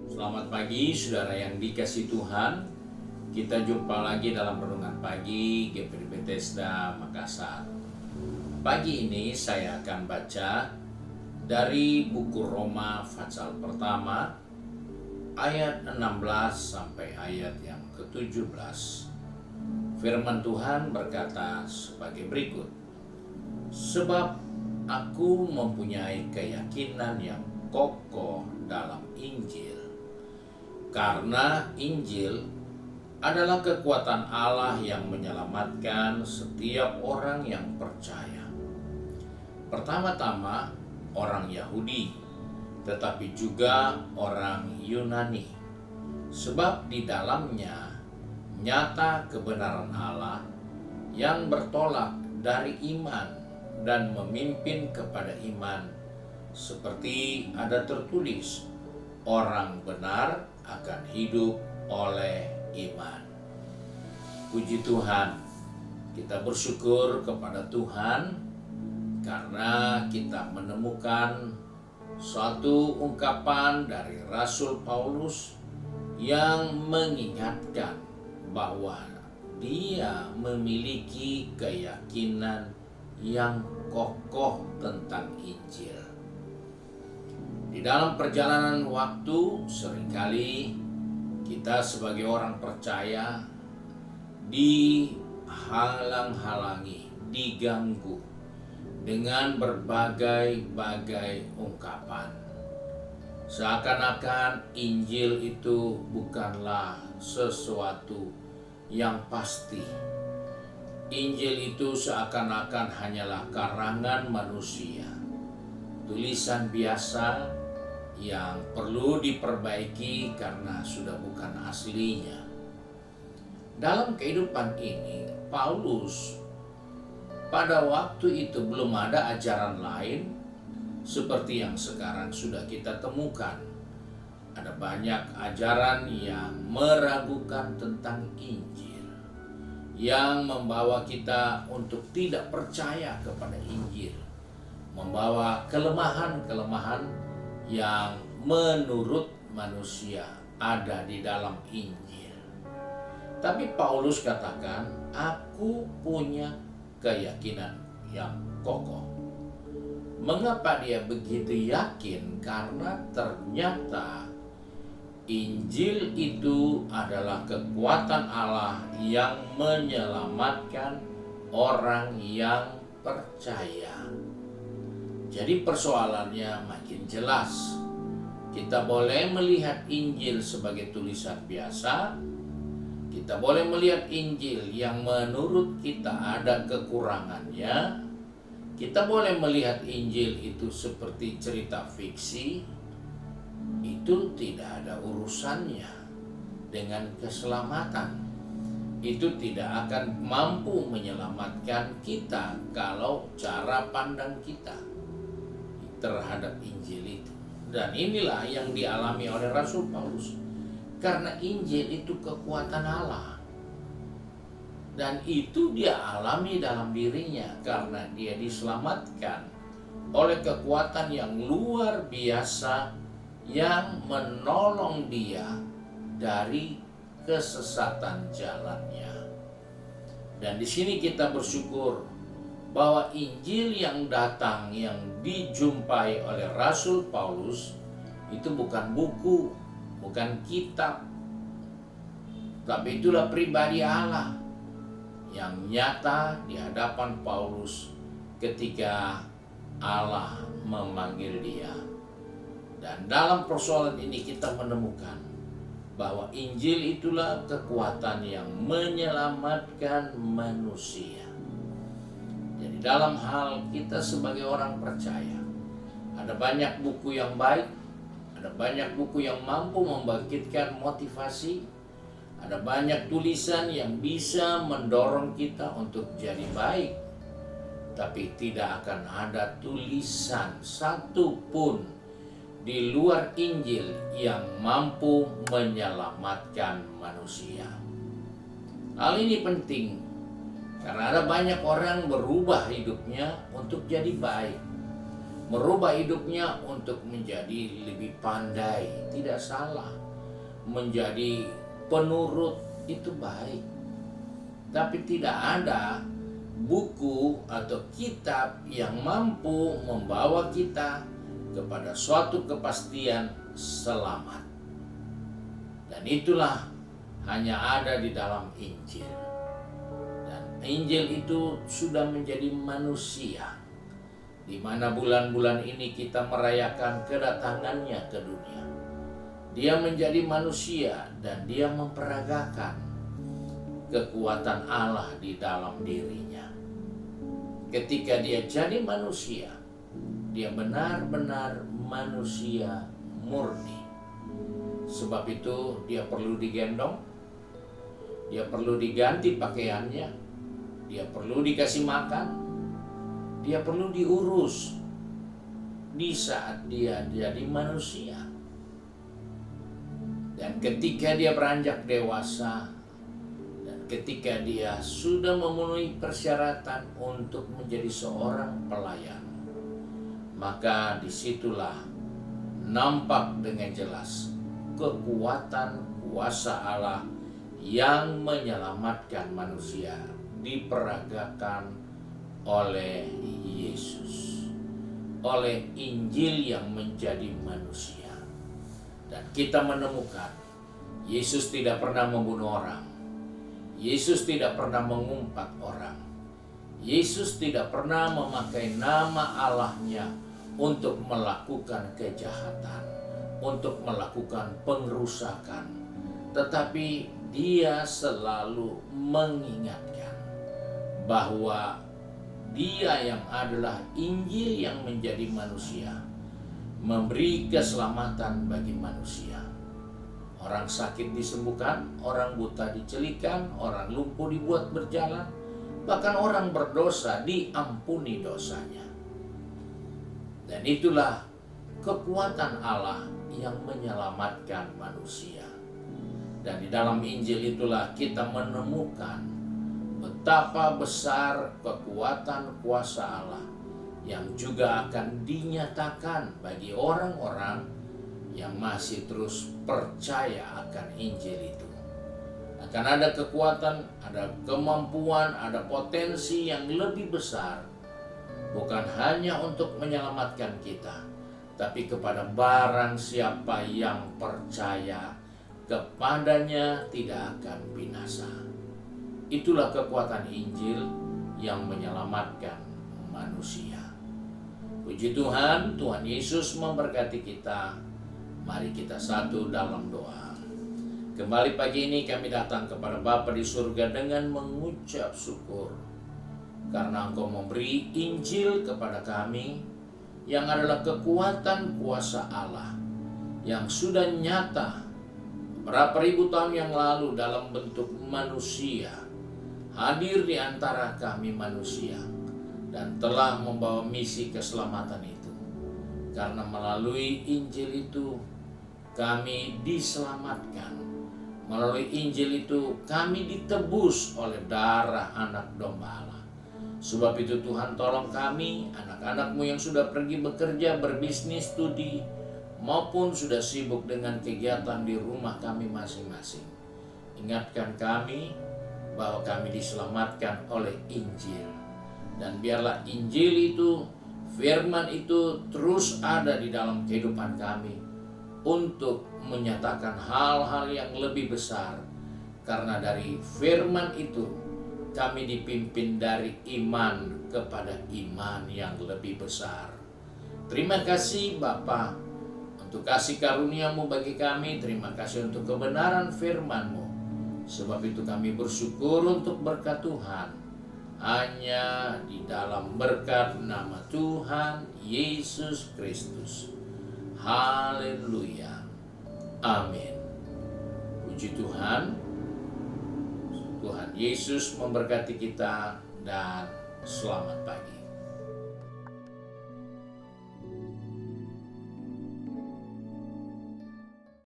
Selamat pagi saudara yang dikasihi Tuhan. Kita jumpa lagi dalam renungan pagi GPD Bethesda Makassar. Pagi ini saya akan baca dari buku Roma pasal pertama ayat 16 sampai ayat yang ke-17. Firman Tuhan berkata sebagai berikut. Sebab aku mempunyai keyakinan yang kokoh dalam Injil. Karena Injil adalah kekuatan Allah yang menyelamatkan setiap orang yang percaya. Pertama-tama orang Yahudi, tetapi juga orang Yunani. Sebab di dalamnya nyata kebenaran Allah yang bertolak dari iman dan memimpin kepada iman. Seperti ada tertulis, orang benar akan hidup oleh iman. Puji Tuhan, kita bersyukur kepada Tuhan karena kita menemukan suatu ungkapan dari Rasul Paulus yang mengingatkan bahwa dia memiliki keyakinan yang kokoh tentang Injil. Di dalam perjalanan waktu, seringkali kita sebagai orang percaya dihalang-halangi, diganggu dengan berbagai-bagai ungkapan. Seakan-akan Injil itu bukanlah sesuatu yang pasti. Injil itu seakan-akan hanyalah karangan manusia, tulisan biasa yang perlu diperbaiki karena sudah bukan aslinya. Dalam kehidupan ini, Paulus pada waktu itu belum ada ajaran lain seperti yang sekarang sudah kita temukan. Ada banyak ajaran yang meragukan tentang Injil, yang membawa kita untuk tidak percaya kepada Injil, membawa kelemahan-kelemahan yang menurut manusia ada di dalam Injil. Tapi Paulus katakan, aku punya keyakinan yang kokoh. Mengapa dia begitu yakin? Karena ternyata Injil itu adalah kekuatan Allah yang menyelamatkan orang yang percaya. Jadi persoalannya makin jelas. Kita boleh melihat Injil sebagai tulisan biasa. Kita boleh melihat Injil yang menurut kita ada kekurangannya. Kita boleh melihat Injil itu seperti cerita fiksi. Itu tidak ada urusannya dengan keselamatan. Itu tidak akan mampu menyelamatkan kita kalau cara pandang kita terhadap Injil itu. Dan inilah yang dialami oleh Rasul Paulus. Karena Injil itu kekuatan Allah. Dan itu dia alami dalam dirinya karena dia diselamatkan oleh kekuatan yang luar biasa yang menolong dia dari kesesatan jalannya. Dan di sini kita bersyukur bahwa Injil yang datang, yang dijumpai oleh Rasul Paulus itu bukan buku, bukan kitab, tapi itulah pribadi Allah yang nyata di hadapan Paulus ketika Allah memanggil dia. Dan dalam persoalan ini kita menemukan bahwa Injil itulah kekuatan yang menyelamatkan manusia. Jadi dalam hal kita sebagai orang percaya, ada banyak buku yang baik, ada banyak buku yang mampu membangkitkan motivasi, ada banyak tulisan yang bisa mendorong kita untuk jadi baik. Tapi tidak akan ada tulisan satupun di luar Injil yang mampu menyelamatkan manusia. Hal ini penting karena ada banyak orang berubah hidupnya untuk jadi baik. merubah hidupnya untuk menjadi lebih pandai. Tidak salah, menjadi penurut itu baik, tapi tidak ada buku atau kitab yang mampu membawa kita kepada suatu kepastian selamat. Dan itulah hanya ada di dalam Injil. Dan Injil itu sudah menjadi manusia, di mana bulan-bulan ini kita merayakan kedatangannya ke dunia. Dia menjadi manusia dan dia memperagakan kekuatan Allah di dalam dirinya. Ketika dia jadi manusia, dia benar-benar manusia murni. Sebab itu dia perlu digendong, dia perlu diganti pakaiannya, dia perlu dikasih makan, dia perlu diurus di saat dia jadi manusia. Dan ketika dia beranjak dewasa, dan ketika dia sudah memenuhi persyaratan untuk menjadi seorang pelayan, maka disitulah nampak dengan jelas kekuatan kuasa Allah yang menyelamatkan manusia diperagakan oleh Yesus, oleh Injil yang menjadi manusia. Dan kita menemukan Yesus tidak pernah membunuh orang, Yesus tidak pernah mengumpat orang, Yesus tidak pernah memakai nama Allahnya untuk melakukan kejahatan, untuk melakukan pengerusakan. Tetapi dia selalu mengingatkan bahwa dia yang adalah Injil yang menjadi manusia, memberi keselamatan bagi manusia. Orang sakit disembuhkan, orang buta dicelikan, orang lumpuh dibuat berjalan, bahkan orang berdosa diampuni dosanya. Dan itulah kekuatan Allah yang menyelamatkan manusia. Dan di dalam Injil itulah kita menemukan betapa besar kekuatan kuasa Allah yang juga akan dinyatakan bagi orang-orang yang masih terus percaya akan Injil itu. Akan ada kekuatan, ada kemampuan, ada potensi yang lebih besar, bukan hanya untuk menyelamatkan kita, tapi kepada barang siapa yang percaya kepadanya tidak akan binasa. Itulah kekuatan Injil yang menyelamatkan manusia. Puji Tuhan, Tuhan Yesus memberkati kita. Mari kita satu dalam doa. Kembali pagi ini kami datang kepada Bapa di surga dengan mengucap syukur, karena Engkau memberi Injil kepada kami yang adalah kekuatan kuasa Allah yang sudah nyata berapa ribu tahun yang lalu dalam bentuk manusia, hadir di antara kami manusia dan telah membawa misi keselamatan itu. Karena melalui Injil itu kami diselamatkan. Melalui Injil itu kami ditebus oleh darah anak domba Allah. Sebab itu Tuhan, tolong kami, anak-anak-Mu yang sudah pergi bekerja, berbisnis, studi, maupun sudah sibuk dengan kegiatan di rumah kami masing-masing. Ingatkan kami bahwa kami diselamatkan oleh Injil. Dan biarlah Injil itu, firman itu terus ada di dalam kehidupan kami untuk menyatakan hal-hal yang lebih besar. Karena dari firman itu kami dipimpin dari iman kepada iman yang lebih besar. Terima kasih Bapa untuk kasih karunia-Mu bagi kami. Terima kasih untuk kebenaran firman-Mu. Sebab itu kami bersyukur untuk berkat Tuhan, hanya di dalam berkat nama Tuhan Yesus Kristus. Haleluya. Amin. Puji Tuhan. Tuhan Yesus memberkati kita dan selamat pagi.